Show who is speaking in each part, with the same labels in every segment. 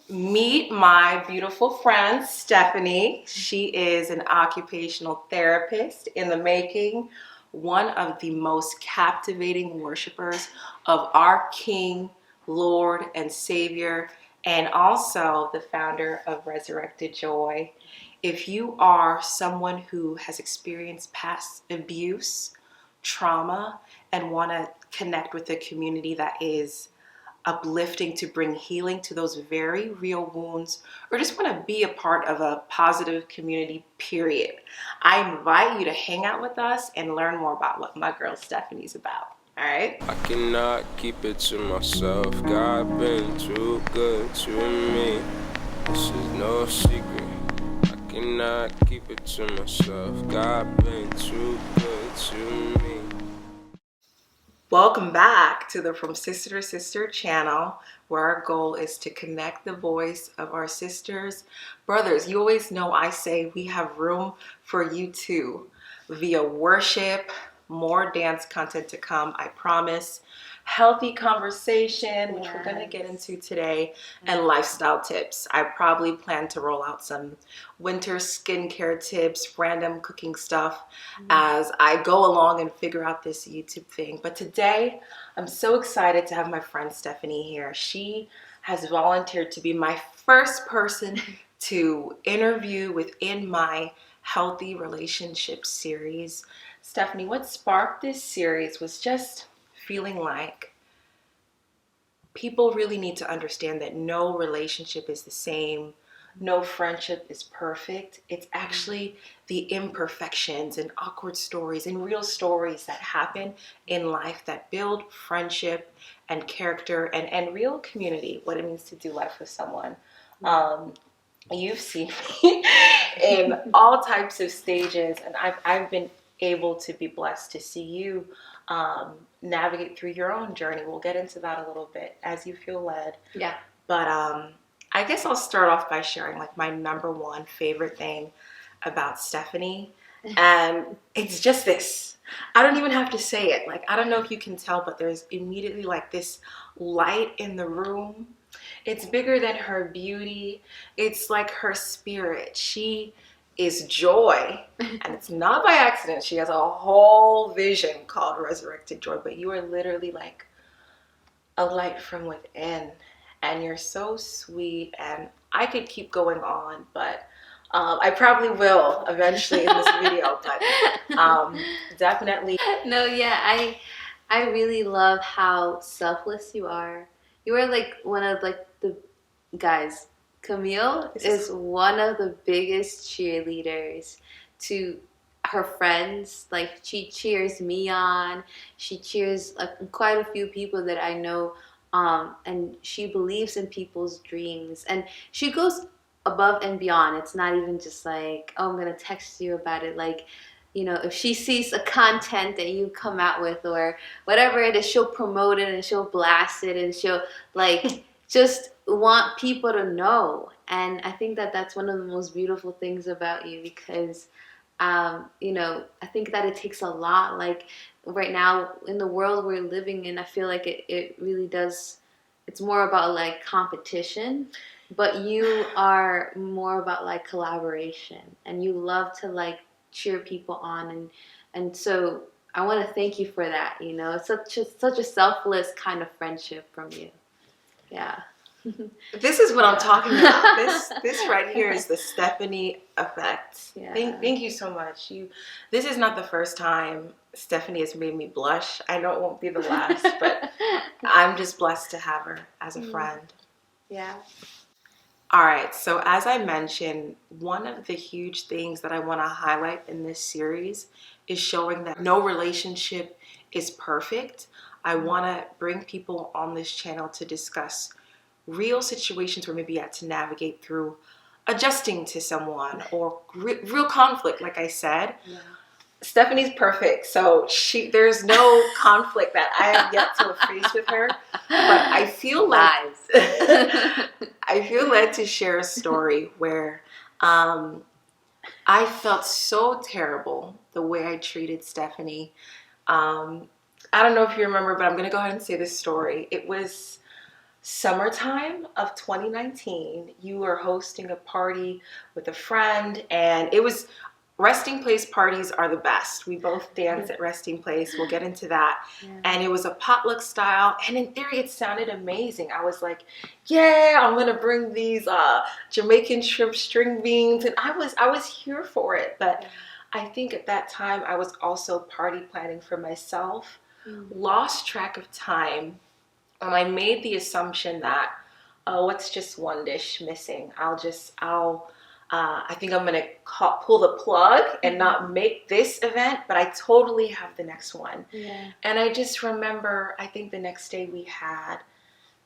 Speaker 1: Meet my beautiful friend, Stephanie. She is an occupational therapist in the making, one of the most captivating worshipers of our King, Lord, and Savior, and also the founder of Resurrected Joy. If you are someone who has experienced past abuse, trauma, and want to connect with a community that is uplifting to bring healing to those very real wounds, or just want to be a part of a positive community, period, I invite you to hang out with us and learn more about what my girl Stephanie's about. All right?
Speaker 2: I cannot keep it to myself. God been too good to me. This is no secret. I cannot keep it to myself. God been too good to me.
Speaker 1: Welcome back to the From Sister to Sister channel, where our goal is to connect the voice of our sisters, brothers. You always know I say we have room for you too, via worship, more dance content to come, I promise, healthy conversation, which we're going to get into today, and lifestyle tips. I probably plan to roll out some winter skincare tips, random cooking stuff as I go along and figure out this YouTube thing. But today, I'm so excited to have my friend Stephanie here. She has volunteered to be my first person to interview within my Healthy Relationships series. Stephanie, what sparked this series was just feeling like people really need to understand that no relationship is the same. No friendship is perfect. It's actually the imperfections and awkward stories and real stories that happen in life that build friendship and character and real community, what it means to do life with someone. You've seen me in all types of stages, and I've been able to be blessed to see you navigate through your own journey. We'll get into that a little bit as you feel led.
Speaker 3: Yeah.
Speaker 1: But I guess I'll start off by sharing like my number one favorite thing about Stephanie. And it's just this. I don't even have to say it. Like, I don't know if you can tell, but there's immediately like this light in the room. It's bigger than her beauty. It's like her spirit. She is joy. And it's not by accident. She has a whole vision called Resurrected Joy. But you are literally like a light from within. And you're so sweet. And I could keep going on, but I probably will eventually in this video. But definitely.
Speaker 3: No, yeah, I really love how selfless you are. You are like one of like the guys. Camille is one of the biggest cheerleaders to her friends. Like, she cheers me on. She cheers like quite a few people that I know. And she believes in people's dreams, and she goes above and beyond. It's not even just like, oh, I'm gonna text you about it. Like, you know, if she sees a content that you come out with or whatever it is, she'll promote it and she'll blast it and she'll like just want people to know. And I think that that's one of the most beautiful things about you, because you know, I think that it takes a lot. Like, right now in the world we're living in, I feel like it really does, it's more about like competition, but you are more about like collaboration, and you love to like cheer people on, and so I want to thank you for that. You know, it's such a selfless kind of friendship from you. Yeah.
Speaker 1: This is what I'm talking about. This right here is the Stephanie effect.
Speaker 3: Yeah.
Speaker 1: Thank you so much. This is not the first time Stephanie has made me blush. I know it won't be the last, but I'm just blessed to have her as a friend.
Speaker 3: Yeah.
Speaker 1: All right, so as I mentioned, one of the huge things that I want to highlight in this series is showing that no relationship is perfect. I want to bring people on this channel to discuss real situations where maybe you had to navigate through adjusting to someone or real conflict, like I said.
Speaker 3: Yeah.
Speaker 1: Stephanie's perfect, so there's no conflict that I have yet to face with her. But I feel like I feel led to share a story where I felt so terrible the way I treated Stephanie. I don't know if you remember, but I'm going to go ahead and say this story. It was summertime of 2019. You were hosting a party with a friend, and it was resting place parties are the best. We both dance at resting place. We'll get into that.
Speaker 3: Yeah.
Speaker 1: And it was a potluck style, and in theory it sounded amazing. I was like, yeah, I'm gonna bring these Jamaican shrimp string beans, and I was here for it. But I think at that time I was also party planning for myself, lost track of time, and I made the assumption that, oh, what's just one dish missing? I think I'm gonna pull the plug and not make this event, but I totally have the next one.
Speaker 3: Yeah.
Speaker 1: And I just remember, I think the next day we had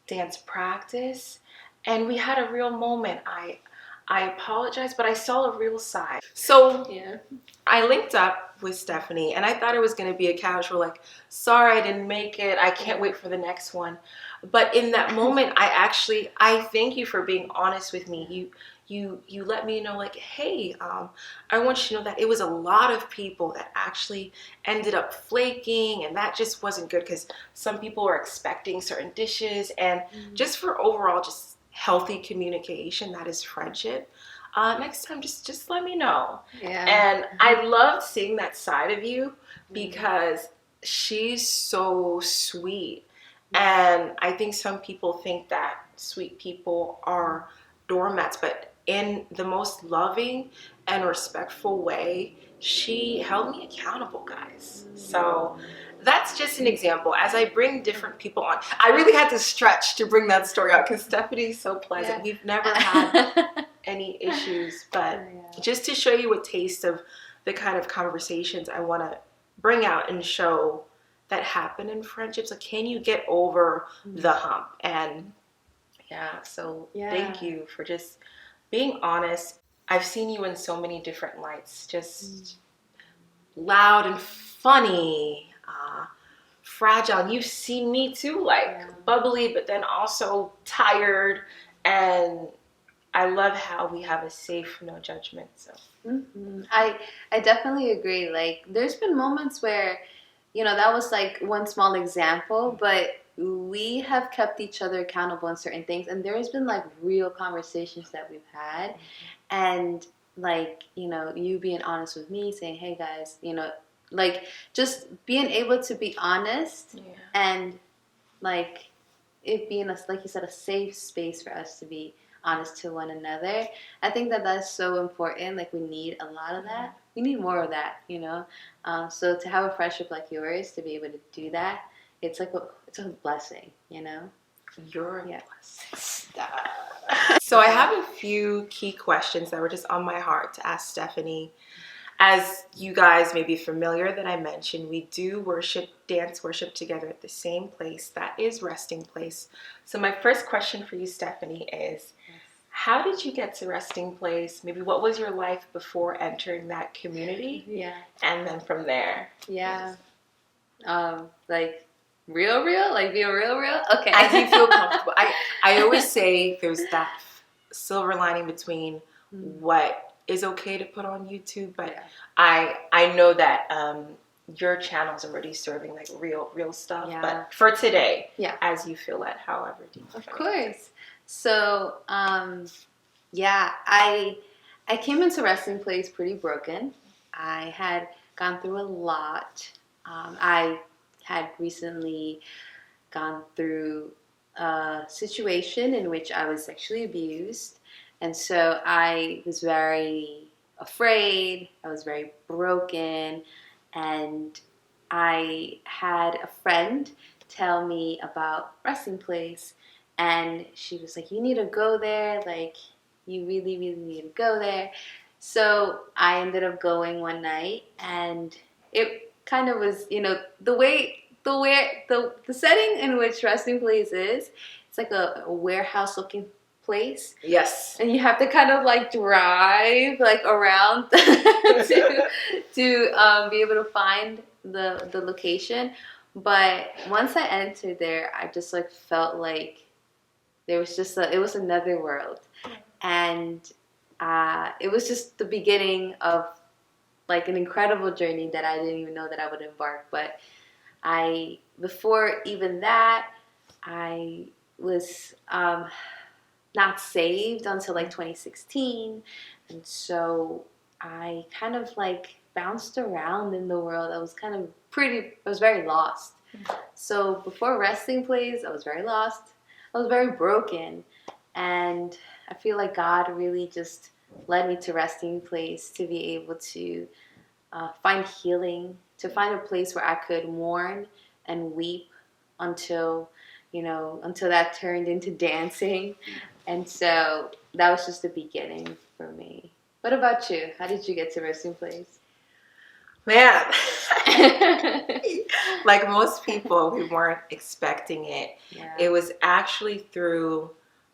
Speaker 1: dance practice, and we had a real moment. I apologize, but I saw a real side. So
Speaker 3: Yeah.
Speaker 1: I linked up with Stephanie, and I thought it was going to be a casual, like, sorry I didn't make it, I can't wait for the next one. But in that moment, I thank you for being honest with me. You let me know, like, hey, I want you to know that it was a lot of people that actually ended up flaking, and that just wasn't good because some people were expecting certain dishes, and just for overall just healthy communication, that is friendship. Next time, just let me know.
Speaker 3: Yeah.
Speaker 1: And I loved seeing that side of you because she's so sweet. And I think some people think that sweet people are doormats, but in the most loving and respectful way, she held me accountable, guys. So that's just an example. As I bring different people on, I really had to stretch to bring that story out because Stephanie's so pleasant.
Speaker 3: Yeah.
Speaker 1: We've never had any issues, but just to show you a taste of the kind of conversations I want to bring out and show that happen in friendships. Like, can you get over the hump? And thank you for just being honest. I've seen you in so many different lights, just loud and funny, fragile. And you've seen me too, like bubbly, but then also tired. And I love how we have a safe, no judgment. So
Speaker 3: I definitely agree. Like, there's been moments where, that was like one small example, but we have kept each other accountable in certain things, and there has been like real conversations that we've had, and like, you being honest with me, saying, hey guys, like, just being able to be honest, and like it being like you said, a safe space for us to be honest to one another. I think that that's so important. Like, we need a lot of that. We need more of that, so to have a friendship like yours, to be able to do that, it's like it's a blessing,
Speaker 1: You're a blessing. Stop. So I have a few key questions that were just on my heart to ask Stephanie. As you guys may be familiar that I mentioned, we do dance worship together at the same place. That is Resting Place. So my first question for you, Stephanie, is how did you get to Resting Place? Maybe what was your life before entering that community?
Speaker 3: Yeah.
Speaker 1: And then from there.
Speaker 3: Yeah. Like, real? Like, being real? Okay.
Speaker 1: As you feel comfortable. I always say there's that silver lining between what is okay to put on YouTube, but I know that your channel's already serving like real stuff.
Speaker 3: Yeah.
Speaker 1: But for today, as you feel it, however deep.
Speaker 3: Of course. So I came into Resting Place pretty broken. I had gone through a lot. I had recently gone through a situation in which I was sexually abused. And so I was very afraid, I was very broken, and I had a friend tell me about Resting Place, and she was like, you need to go there, like, you really, really need to go there. So I ended up going one night, and it kind of was, the setting in which Resting Place is, it's like a warehouse looking place.
Speaker 1: Yes.
Speaker 3: And you have to kind of like drive like around to be able to find the location. But once I entered there, I just like felt like there was just it was another world. And it was just the beginning of like an incredible journey that I didn't even know that I would embark. But before even that, I was not saved until like 2016, and so I kind of like bounced around in the world. I was very lost. So before Resting Place, I was very lost. I was very broken, and I feel like God really just led me to Resting Place to be able to find healing, to find a place where I could mourn and weep until, until that turned into dancing. And so that was just the beginning for me. What about you? How did you get to Resting Place?
Speaker 1: Man, like most people, we weren't expecting it.
Speaker 3: Yeah.
Speaker 1: It was actually through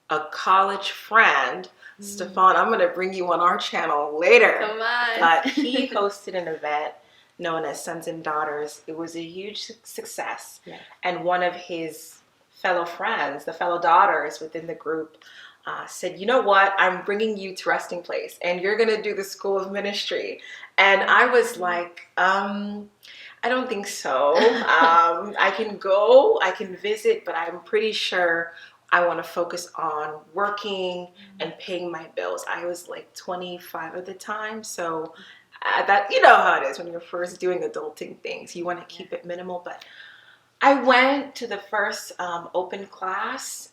Speaker 1: a college friend, Stefan. I'm going to bring you on our channel later.
Speaker 3: Come on.
Speaker 1: But he hosted an event known as Sons and Daughters. It was a huge success.
Speaker 3: Yeah.
Speaker 1: And one of his fellow friends, the fellow daughters within the group, said, you know what, I'm bringing you to Resting Place and you're going to do the School of Ministry. And I was like, I don't think so. I can go, I can visit, but I'm pretty sure I want to focus on working and paying my bills. I was like 25 at the time. So that, you know how it is when you're first doing adulting things. You want to keep it minimal. But I went to the first open class.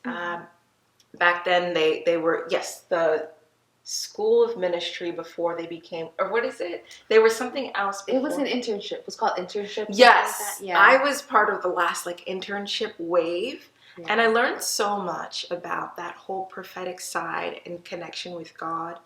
Speaker 1: Back then, they were, yes, the School of Ministry before they became, or what is it? They were something else before.
Speaker 3: It was an internship. It was called internship.
Speaker 1: Yes.
Speaker 3: Like yeah.
Speaker 1: I was part of the last like internship wave.
Speaker 3: Yeah.
Speaker 1: And I learned so much about that whole prophetic side and connection with God.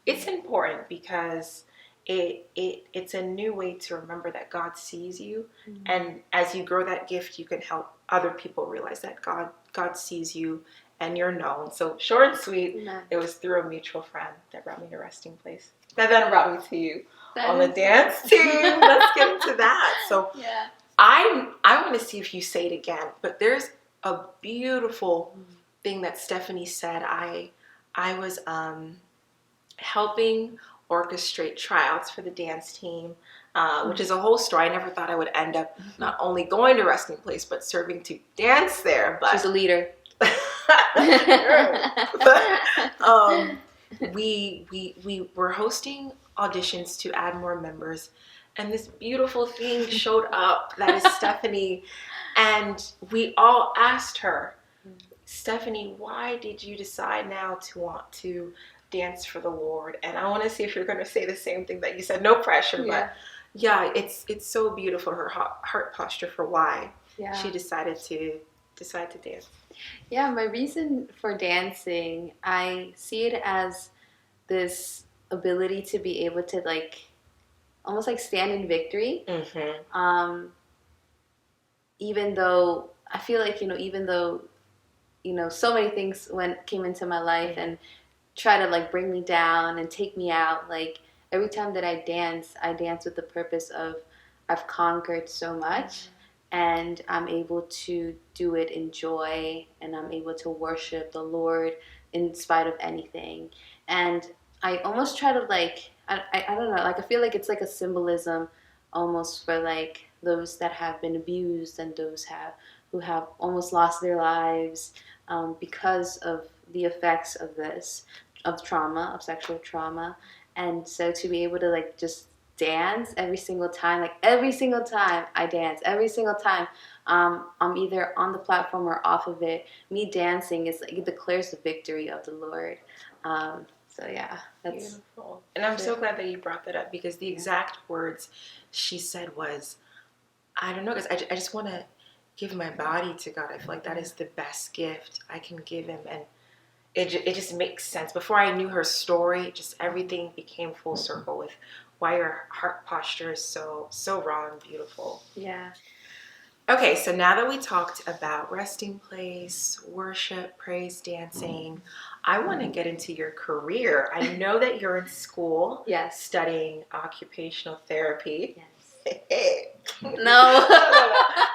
Speaker 1: It's important because it's a new way to remember that God sees you. Mm-hmm. And as you grow that gift, you can help other people realize that God sees you and you're known. So short and sweet, It was through a mutual friend that brought me to Resting Place. That then brought me to you on the dance team. Let's get into that. So
Speaker 3: yeah.
Speaker 1: I want to see if you say it again, but there's a beautiful thing that Stephanie said. I was helping orchestrate tryouts for the dance team, which is a whole story. I never thought I would end up not only going to Resting Place, but serving to dance there. But
Speaker 3: she's a leader.
Speaker 1: But, we were hosting auditions to add more members, and this beautiful thing showed up that is Stephanie, and we all asked her, Stephanie, why did you decide now to want to dance for the Lord? And I want to see if you're going to say the same thing that you said. No pressure, but yeah, it's so beautiful, her heart posture for why she decided to dance.
Speaker 3: Yeah, my reason for dancing, I see it as this ability to be able to like almost like stand in victory. Mm-hmm. Even though I feel like, even though, so many things came into my life and try to like bring me down and take me out. Like every time that I dance with the purpose of I've conquered so much. And I'm able to do it in joy, and I'm able to worship the Lord in spite of anything. And I almost try to like, I don't know, like I feel like it's like a symbolism almost for like those that have been abused and those who have almost lost their lives because of the effects of trauma, of sexual trauma. And so to be able to like just dance every single time I dance, every single time I'm either on the platform or off of it, me dancing is like it declares the victory of the Lord. So yeah, that's
Speaker 1: beautiful. And I'm so glad that you brought that up, because the exact words she said was, I don't know, because I just want to give my body to God. I feel like that is the best gift I can give him. And it just makes sense. Before I knew her story, just everything became full circle with why your heart posture is so raw and beautiful.
Speaker 3: Yeah.
Speaker 1: Okay, so now that we talked about Resting Place, worship, praise, dancing, I want to get into your career. I know that you're in school studying occupational therapy.
Speaker 3: Yes. No.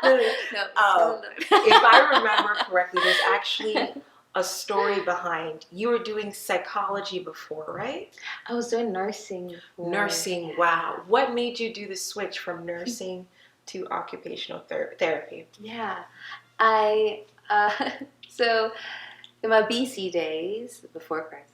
Speaker 1: If I remember correctly, there's actually a story behind, you were doing psychology before, right?
Speaker 3: I was doing nursing before.
Speaker 1: Nursing, wow. What made you do the switch from nursing to occupational therapy?
Speaker 3: Yeah. So in my BC days, before Christ,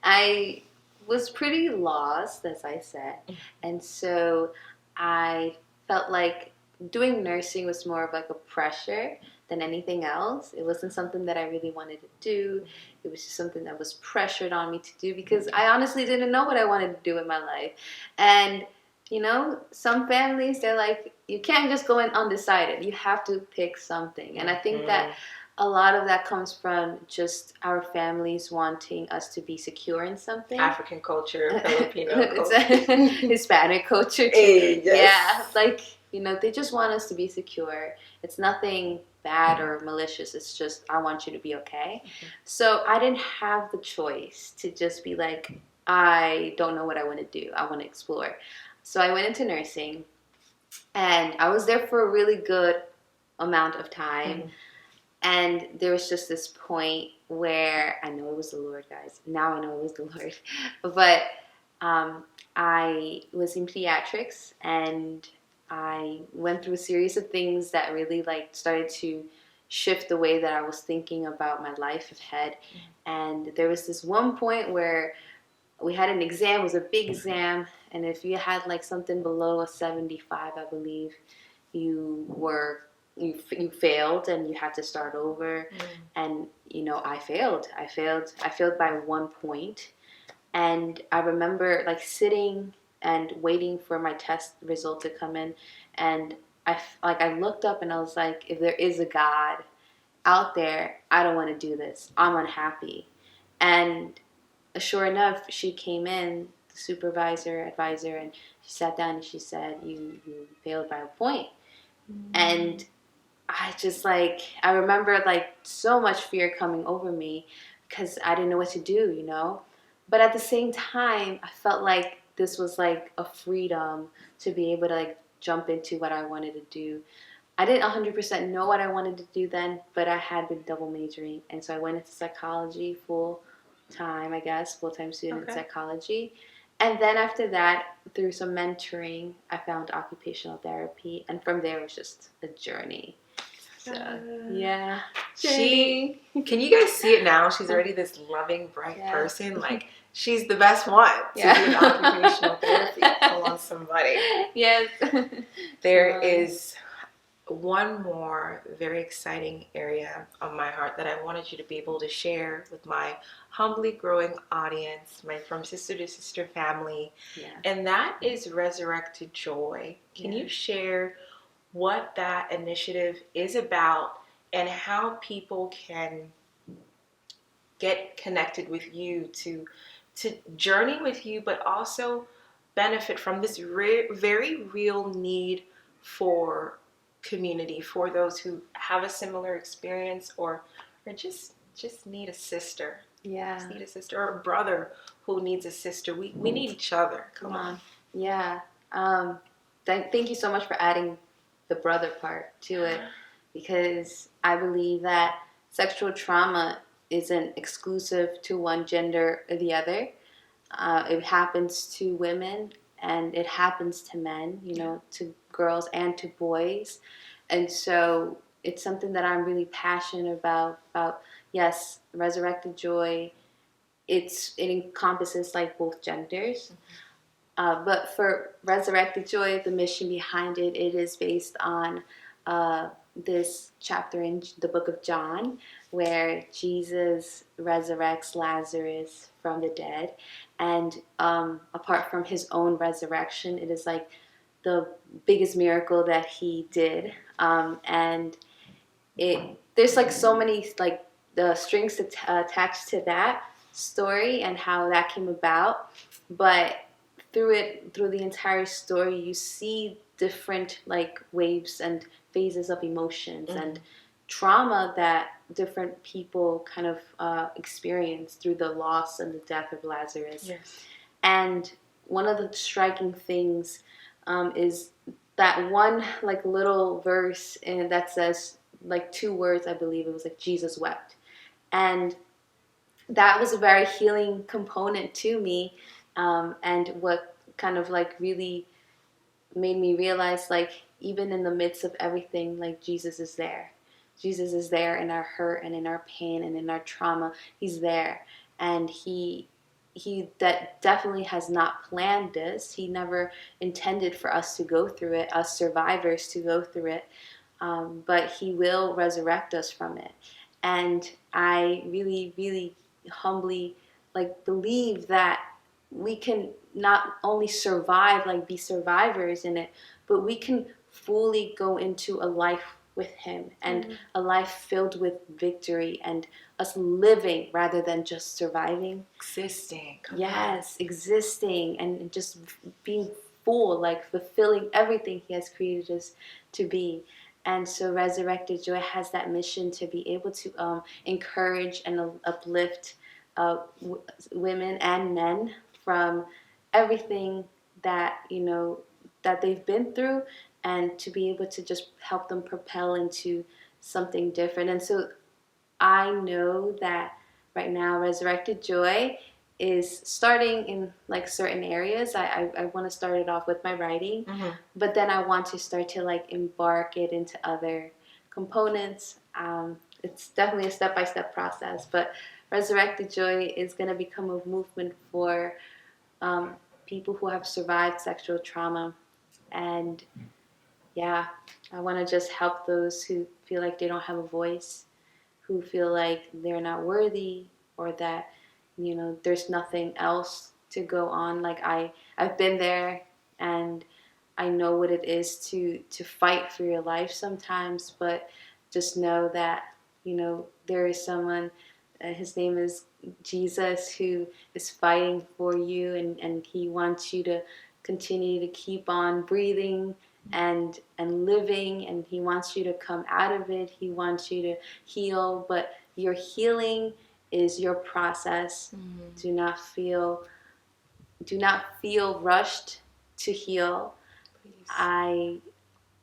Speaker 3: I was pretty lost, as I said, and so I felt like doing nursing was more of like a pressure than anything else. It wasn't something that I really wanted to do. It was just something that was pressured on me to do because I honestly didn't know what I wanted to do in my life. And you know, some families, they're like, you can't just go in undecided. You have to pick something. And I think that a lot of that comes from just our families wanting us to be secure in something.
Speaker 1: African culture, Filipino culture.
Speaker 3: Hispanic culture too.
Speaker 1: Hey, yes.
Speaker 3: Yeah, like, you know, they just want us to be secure. It's nothing bad or malicious. It's just, I want you to be okay. Mm-hmm. So I didn't have the choice to just be like, I don't know what I want to do. I want to explore. So I went into nursing, and I was there for a really good amount of time. Mm-hmm. And there was just this point where I know it was the Lord, guys. Now I know it was the Lord. But I was in pediatrics, and I went through a series of things that really like started to shift the way that I was thinking about my life ahead. Mm-hmm. And there was this one point where we had an exam. It was a big exam. And if you had like something below a 75, I believe, you failed and you had to start over. And you know, I failed by 1 point. And I remember like sitting and waiting for my test result to come in, and I looked up and I was like, if there is a God out there, I don't want to do this. I'm unhappy. And sure enough, she came in, the supervisor, advisor, and she sat down and she said, you failed by 1 point. And I just like, I remember like so much fear coming over me because I didn't know what to do, you know. But at the same time, I felt like this was like a freedom to be able to like jump into what I wanted to do. I didn't 100% know what I wanted to do then, but I had been double majoring. And so I went into psychology full-time student in psychology. And then after that, through some mentoring, I found occupational therapy. And from there, it was just a journey. So, yeah.
Speaker 1: Can you guys see it now? She's already this loving, bright person. Like, she's the best one to do an occupational therapy. Come on, somebody.
Speaker 3: Yes.
Speaker 1: There is one more very exciting area of my heart that I wanted you to be able to share with my humbly growing audience, my From Sister to Sister family. Yeah. And that is Resurrected Joy. Can you share what that initiative is about and how people can get connected with you to journey with you, but also benefit from this very real need for community, for those who have a similar experience or just need a sister.
Speaker 3: Yeah.
Speaker 1: Just need a sister, or a brother who needs a sister. We need each other. Come on.
Speaker 3: Yeah. Thank you so much for adding the brother part to it, because I believe that sexual trauma isn't exclusive to one gender or the other. It happens to women and it happens to men, you know, to girls and to boys. And so it's something that I'm really passionate about yes, Resurrected Joy, it encompasses like both genders. But for Resurrected Joy, the mission behind it is based on this chapter in the book of John where Jesus resurrects Lazarus from the dead. And apart from his own resurrection, it is like the biggest miracle that he did. And there's like so many like the strings attached to that story and how that came about. But through the entire story, you see different like waves and phases of emotions and trauma that different people kind of experience through the loss and the death of Lazarus. Yes. And one of the striking things is that one like little verse that says like 2 words, I believe it was like Jesus wept. And that was a very healing component to me. And what kind of like really made me realize like even in the midst of everything, like Jesus is there. Jesus is there in our hurt and in our pain and in our trauma. He's there, and he that definitely has not planned this. He never intended for us to go through it, us survivors to go through it, but he will resurrect us from it. And I really, really humbly believe that we can not only survive, be survivors in it, but we can fully go into a life with him, and a life filled with victory and us living rather than just surviving.
Speaker 1: Existing.
Speaker 3: Yes, existing and just being full, fulfilling everything he has created us to be. And so Resurrected Joy has that mission to be able to encourage and uplift women and men from everything that, that they've been through, and to be able to just help them propel into something different. And so I know that right now Resurrected Joy is starting in certain areas. I want to start it off with my writing, but then I want to start to embark it into other components. It's definitely a step-by-step process, but Resurrected Joy is going to become a movement for people who have survived sexual trauma. And yeah, I want to just help those who feel like they don't have a voice, who feel like they're not worthy, or that, there's nothing else to go on. I've been there, and I know what it is to fight for your life sometimes, but just know that, there is someone, his name is Jesus, who is fighting for you, and he wants you to continue to keep on breathing and living, and he wants you to come out of it. He wants you to heal, but your healing is your process. Do not feel rushed to heal. Please.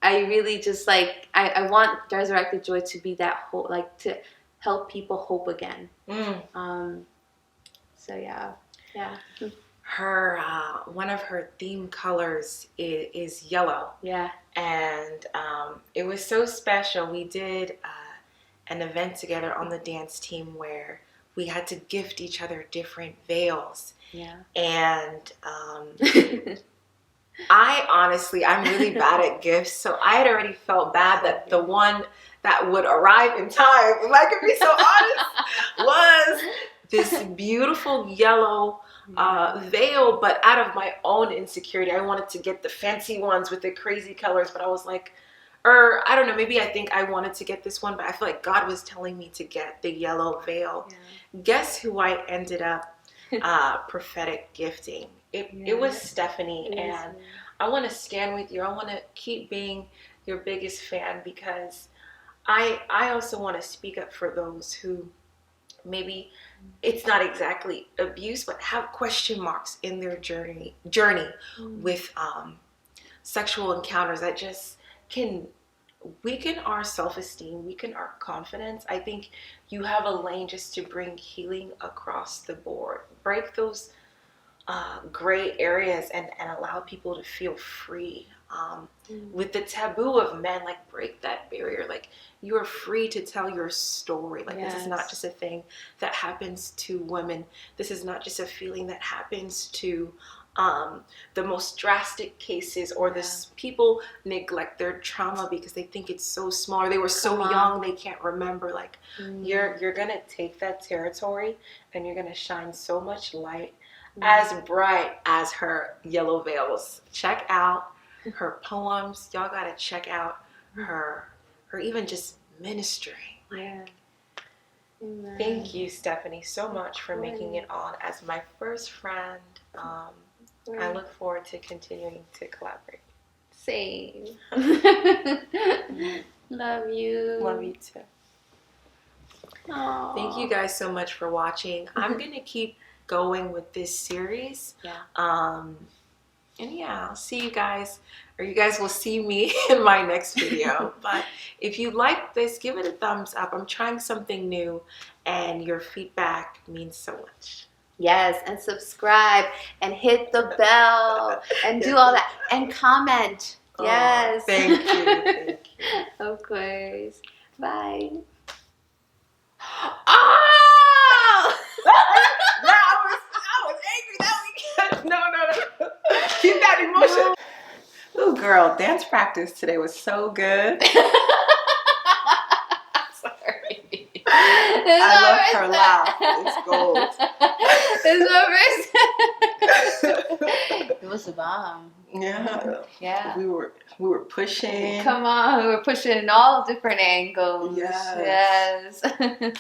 Speaker 3: I really just I want Resurrected Joy to be that hope, to help people hope again. So yeah.
Speaker 1: Her one of her theme colors is yellow.
Speaker 3: Yeah.
Speaker 1: And it was so special. We did an event together on the dance team where we had to gift each other different veils.
Speaker 3: Yeah.
Speaker 1: And I'm really bad at gifts, so I had already felt bad that the one that would arrive in time, if I could be so honest, was this beautiful yellow veil. But out of my own insecurity, I wanted to get the fancy ones with the crazy colors, but I was like, I don't know, maybe I think I wanted to get this one, but I feel like God was telling me to get the yellow veil. Yeah. Guess who I ended up prophetic gifting? It was Stephanie, and I want to stand with you. I want to keep being your biggest fan, because I also want to speak up for those who maybe it's not exactly abuse, but have question marks in their journey with sexual encounters that just can weaken our self-esteem, weaken our confidence. I think you have a lane just to bring healing across the board. Break those gray areas and allow people to feel free. With the taboo of men, break that barrier. You are free to tell your story. This is not just a thing that happens to women. This is not just a feeling that happens to the most drastic cases, or this people neglect their trauma because they think it's so small, or they were so young they can't remember. You're gonna take that territory and you're gonna shine so much light, as bright as her yellow veils. Check out her poems. Y'all gotta check out her even just ministry. Thank you, Stephanie, so much for making it on as my first friend. I look forward to continuing to collaborate.
Speaker 3: Same. Love you.
Speaker 1: Love you too.
Speaker 3: Aww.
Speaker 1: Thank you guys so much for watching. I'm gonna keep going with this series. And I'll see you guys, or you guys will see me in my next video. But if you like this, give it a thumbs up. I'm trying something new, and your feedback means so much.
Speaker 3: Yes, and subscribe and hit the bell and do all that, and comment. Yes.
Speaker 1: Oh, thank you. Thank you.
Speaker 3: Of course. Bye.
Speaker 1: Oh! I was angry that weekend. No. Keep that emotion. Ooh, girl, dance practice today was so good.
Speaker 3: Sorry.
Speaker 1: I love her laugh. It's gold.
Speaker 3: This is my first. It was a bomb.
Speaker 1: Yeah.
Speaker 3: Yeah.
Speaker 1: We were pushing.
Speaker 3: Come on, we were pushing in all different angles.
Speaker 1: Yes.
Speaker 3: Yes.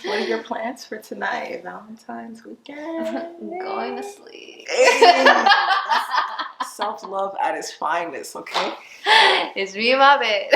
Speaker 1: What are your plans for tonight, Valentine's weekend?
Speaker 3: Going to sleep.
Speaker 1: Hey, that's self-love at its finest, okay?
Speaker 3: It's me and my bed.